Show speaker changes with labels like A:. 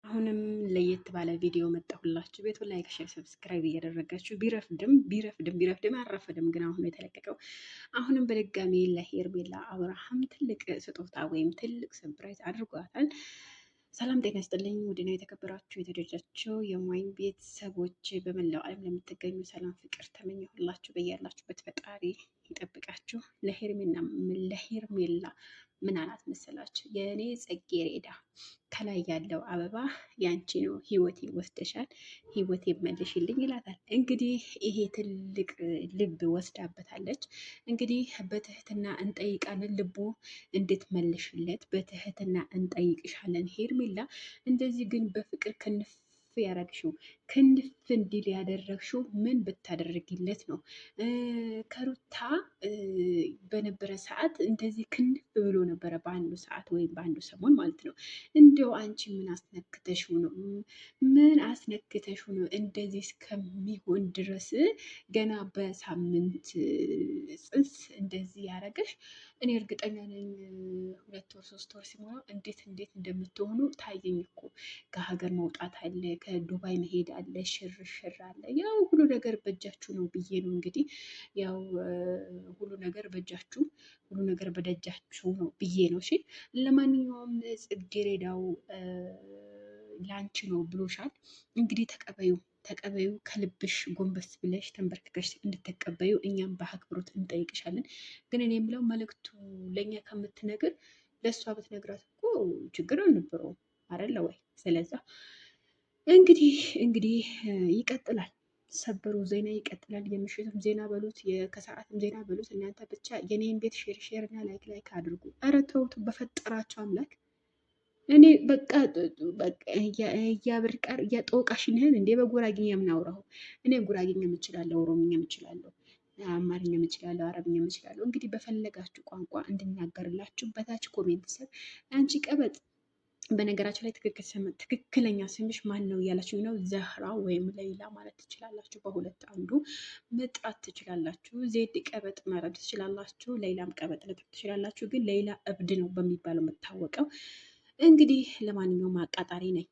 A: አሁንም ለየት ባለ ቪዲዮ መጣሁላችሁ። ቤቱ ላይክ፣ ሼር፣ ሰብስክራይብ እያደረጋችሁ ቢረፍድም አልረፈደም ግን አሁን የተለቀቀው አሁንም በድጋሚ ለሄርሜላ አብርሃም ትልቅ ስጦታ ወይም ትልቅ ሰርፕራይዝ አድርጓታል። ሰላም ጤና ይስጥልኝ። ውድና የተከበራችሁ የተወደዳችሁ የማይን ቤተሰቦች በመላው ዓለም ለምትገኙ ሰላም ፍቅር ተመኘሁላችሁ። በያላችሁበት ፈጣሪ ይጠብቃችሁ። ለሄርሜላ ምን አላት መሰላችሁ? የእኔ ጽጌረዳ ከላይ ያለው አበባ ያንቺ ነው፣ ህይወቴ ወስደሻል፣ ህይወቴ መልሽልኝ ይላታል። እንግዲህ ይሄ ትልቅ ልብ ወስዳበታለች። እንግዲህ በትህትና እንጠይቃለን፣ ልቡ እንድትመልሽለት በትህትና እንጠይቅሻለን ሄርሜላ። እንደዚህ ግን በፍቅር ክንፍ ያደረግሽው ክንፍ እንዲል ያደረግሽው ምን ብታደርግለት ነው? ከሩታ በነበረ ሰዓት እንደዚህ ክንፍ ብሎ ነበረ፣ በአንዱ ሰዓት ወይም በአንዱ ሰሞን ማለት ነው። እንደው አንቺ ምን አስነክተሽው ነው? ምን አስነክተሽው ነው እንደዚህ እስከሚሆን ድረስ ገና በሳምንት ጽንስ እንደዚህ ያደረገሽ? እኔ እርግጠኛ ነኝ 2 ወር 3 ወር ሲሞላው እንዴት እንደምትሆኑ ታየኝ እኮ። ከሀገር መውጣት አለ፣ ከዱባይ መሄድ አለ፣ ሽርሽር አለ። ያው ሁሉ ነገር በእጃችሁ ነው ብዬ ነው እንግዲህ። ያው ሁሉ ነገር በእጃችሁ፣ ሁሉ ነገር በደጃችሁ ነው ብዬ ነው። እሺ ለማንኛውም ጽጌረዳው ላንቺ ነው ብሎሻል። እንግዲህ ተቀበዩ ከልብሽ ጎንበስ ብለሽ ተንበርክከሽ እንድትቀበዩ እኛም በአክብሮት እንጠይቅሻለን። ግን እኔ የምለው መልእክቱ ለእኛ ከምትነግር ለእሷ ብትነግራት እኮ ችግር አልነበረውም አይደለ ወይ? ስለዛ እንግዲህ ይቀጥላል። ሰበሩ ዜና ይቀጥላል። የምሽቱም ዜና በሉት ከሰዓትም ዜና በሉት እናንተ ብቻ የኔን ቤት ሼር እና ላይክ አድርጉ። ኧረ ተውት በፈጠራቸው አምላክ። እኔ በቃ እያብርቃር እያጠወቃሽንህን እንዴ በጉራጌኛ የምናውራው እኔ ጉራጌኛ እችላለሁ፣ ኦሮምኛ እችላለሁ፣ አማርኛ እችላለሁ፣ አረብኛ እችላለሁ። እንግዲህ በፈለጋችሁ ቋንቋ እንድናገርላችሁ በታች ኮሜንት ስር አንቺ ቀበጥ። በነገራችን ላይ ትክክለኛ ስምሽ ማን ነው እያላችሁ ነው። ዘህራ ወይም ሌላ ማለት ትችላላችሁ። በሁለት አንዱ መጥራት ትችላላችሁ። ዜድ ቀበጥ ማለት ትችላላችሁ። ሌላም ቀበጥ ልትል ትችላላችሁ። ግን ሌላ እብድ ነው በሚባለው የምታወቀው። እንግዲህ ለማንኛውም አቃጣሪ ነኝ።